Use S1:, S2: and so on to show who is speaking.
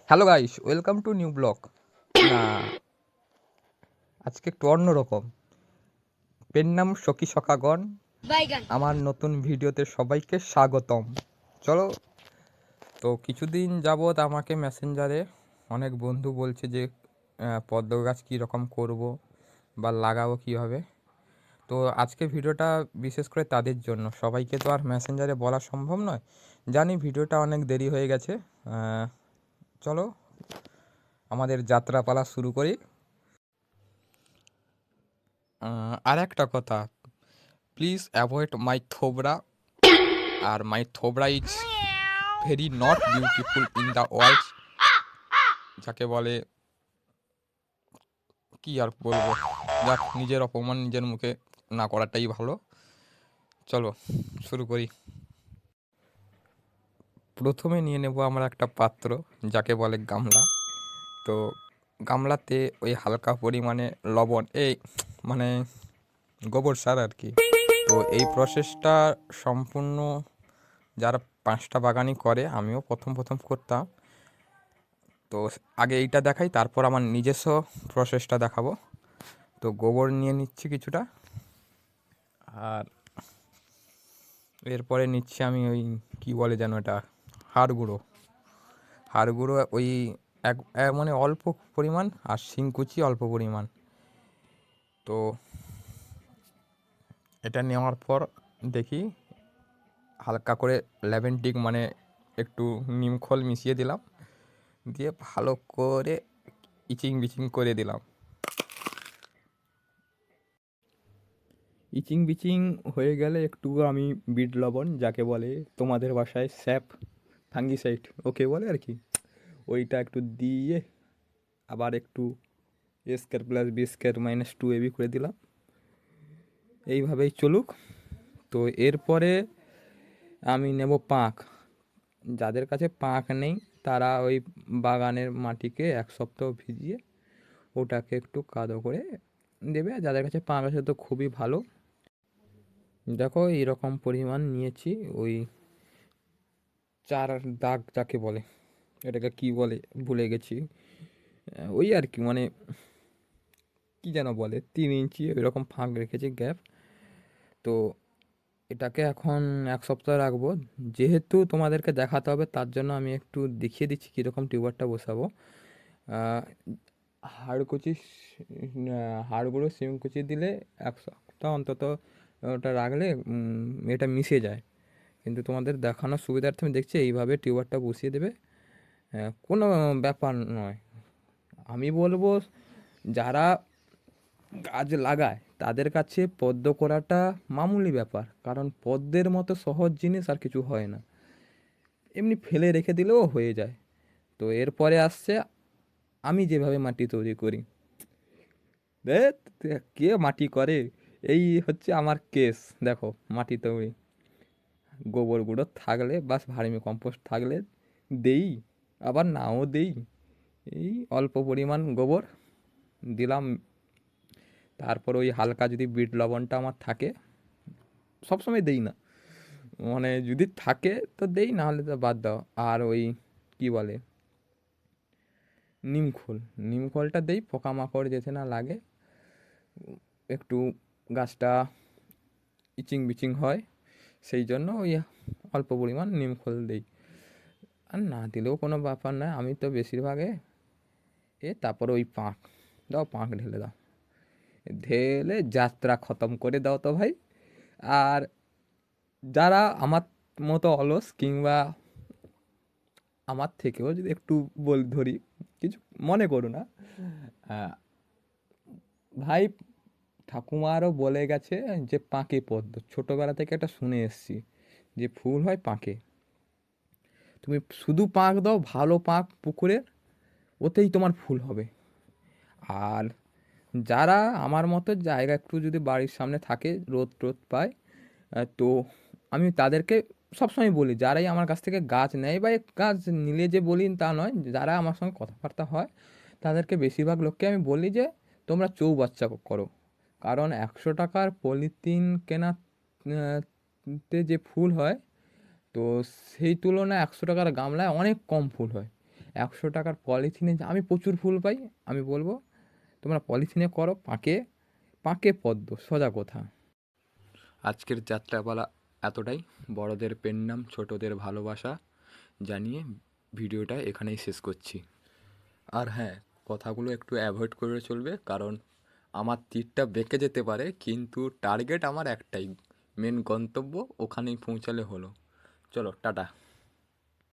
S1: Hello guys, welcome to new blog. না, আজকে একটু অন্যরকম। পেন নাম সখী সখাগণ।
S2: বাইগান।
S1: আমার নতুন ভিডিওতে সবাইকে স্বাগতম। চলো। তো কিছুদিন যাবৎ আমাকে মেসেঞ্জারে অনেক বন্ধু বলছে যে পদ্ম গাছ কীরকম করবো বা লাগাবো কীভাবে। তো আজকে ভিডিওটা বিশেষ করে তাদের জন্য। সবাইকে তো আর মেসেঞ্জারে বলা সম্ভব নয়। জানি ভিডিওটা অনেক দেরি হয়ে গেছে। চলো আমাদের যাত্রাপালা শুরু করি। আর একটা কথা, প্লিজ অ্যাভয়েড মাই থোবরা। আর মাই থোবরা is very not beautiful in the world, যাকে বলে কি আর বলবো। যাক, নিজের অপমান নিজের মুখে না করাটাই ভালো। চলো শুরু করি। প্রথমে নিয়ে নেব আমরা একটা পাত্র, যাকে বলে গামলা। তো গামলাতে ওই হালকা পরিমাণে লবণ, এই মানে গোবর সার আর কি। তো এই প্রসেসটা সম্পূর্ণ যারা 5টা বাগানই করে, আমিও প্রথম প্রথম করতাম। তো আগে এইটা দেখাই, তারপর আমার নিজস্ব প্রসেসটা দেখাবো। তো গোবর নিয়ে নিচ্ছি কিছুটা, আর এরপরে নিচ্ছি আমি ওই কী বলে যেন এটা, হাড় গুঁড়ো। হাড় গুঁড়ো ওই মানে অল্প পরিমাণ, আর শিংকুচি অল্প পরিমাণ। তো এটা নেওয়ার পর দেখি হালকা করে ল্যাভেন্টিক মানে একটু নিমখোল মিশিয়ে দিলাম, দিয়ে ভালো করে ইচিং বিচিং করে দিলাম। ইচিং বিচিং হয়ে গেলে একটু আমি বিট লবণ, যাকে বলে তোমাদের ভাষায় স্যাপ, ফাঙ্গিসাইড ওকে বলে আর কি, ওইটা একটু দিয়ে আবার একটু square plus B square minus 2ab করে দিলাম। এইভাবেই চলুক। তো এরপরে আমি নেব পাঁক। যাদের কাছে পাঁক নেই তারা ওই বাগানের মাটিকে 1 সপ্তাহ ভিজিয়ে ওটাকে একটু কাদো করে দেবে। আর যাদের কাছে পাঁক আছে তো খুবই ভালো। দেখো এইরকম পরিমাণ নিয়েছি, ওই 4 দাগ যাকে বলে, এটাকে কি বলে ভুলে গেছি। ওই আর কি, মানে কি যেন বলে, 3 ইঞ্চি ওইরকম ফাঁক রেখেছি গ্যাপ। তো এটাকে এখন 1 সপ্তাহ রাখবো। যেহেতু তোমাদেরকে দেখাতে হবে, তার জন্য আমি একটু দেখিয়ে দিচ্ছি কীরকম টিউবারটা বসাবো। হাড়কুচি, হাড়গুঁড়ো শিংকুচি দিলে 1 সপ্তাহ অন্তত ওটা রাখলে এটা মিশে যায়। কিন্তু তোমাদের দেখানোর সুবিধার্থে আমি দেখছি এইভাবে টিউবারটা বসিয়ে দেবে। কোনো ব্যাপার নয়। আমি বলবো যারা গাছ লাগায় তাদের কাছে পদ্ম করাটা মামুলি ব্যাপার, কারণ পদ্মের মতো সহজ জিনিস আর কিছু হয় না। এমনি ফেলে রেখে দিলেও হয়ে যায়। তো এরপরে আসছে আমি যেভাবে মাটি তৈরি করি। দেখ, কে মাটি করে, এই হচ্ছে আমার কেস। দেখো মাটি তৈরি, গোবর গুঁড়ো থাকলে বাস, ভার্মি কম্পোস্ট থাকলে দেই, আবার নাও দেই। এই অল্প পরিমাণ গোবর দিলাম, তারপর ওই হালকা যদি বিট লবণটা আমার থাকে, সবসময় দেই না, মানে যদি থাকে তো দেই, না হলে তো বাদ দাও। আর ওই কি বলে নিমখোল, নিমখোলটা দেই পোকামাকড় যেতে না লাগে, একটু গাছটা ইচিং বিচিং হয়, সেই জন্য ওই অল্প পরিমাণ নিমখোল দেই। আর না দিলেও কোনো ব্যাপার নয়, আমি তো বেশিরভাগে তারপর ওই পাঁক দাও, পাঁক ঢেলে দাও, ঢেলে যাত্রা খতম করে দাও তো ভাই। আর যারা আমার মতো অলস, কিংবা আমার থেকেও যদি একটু ধরি, কিছু মনে করো না, ভাই ঠাকুমারও বলে গেছে যে পাঁকে পদ্ম, ছোটোবেলা থেকে একটা শুনে এসছি যে ফুল হয় পাঁকে। তুমি শুধু পাঁক দাও, ভালো পাঁক পুকুরে, ওতেই তোমার ফুল হবে। আর যারা আমার মতো জায়গা একটু যদি বাড়ির সামনে থাকে, রোদ টোদ পায়, তো আমি তাদেরকে সবসময় বলি, যারাই আমার কাছ থেকে গাছ নেয় বা গাছ নিলে যে বলি তা নয়, যারা আমার সঙ্গে কথাবার্তা হয় তাদেরকে বেশিরভাগ লোককে আমি বলি যে তোমরা চৌবাচ্চা করো। কারণ 100 টাকার পলিথিন কেনা তে যে ফুল হয়, তো সেই তুলনায় 100 টাকার গামলায় অনেক কম ফুল হয়। 100 টাকার পলিথিনে যে আমি প্রচুর ফুল পাই। আমি বলবো তোমরা পলিথিনে করো, পাঁকে পাঁকে পদ্ম, সোজা কথা। আজকের যাত্রাপালা এতটাই। বড়দের পেন্নাম, ছোটদের ভালোবাসা জানিয়ে ভিডিওটা এখানেই শেষ করছি। আর হ্যাঁ, কথাগুলো একটু অ্যাভয়েড করে চলবে, কারণ আমার তীরটা বেঁকে যেতে পারে, কিন্তু টার্গেট আমার একটাই, মেন গন্তব্য ওখানেই পৌঁছালে হলো। চলো টাটা।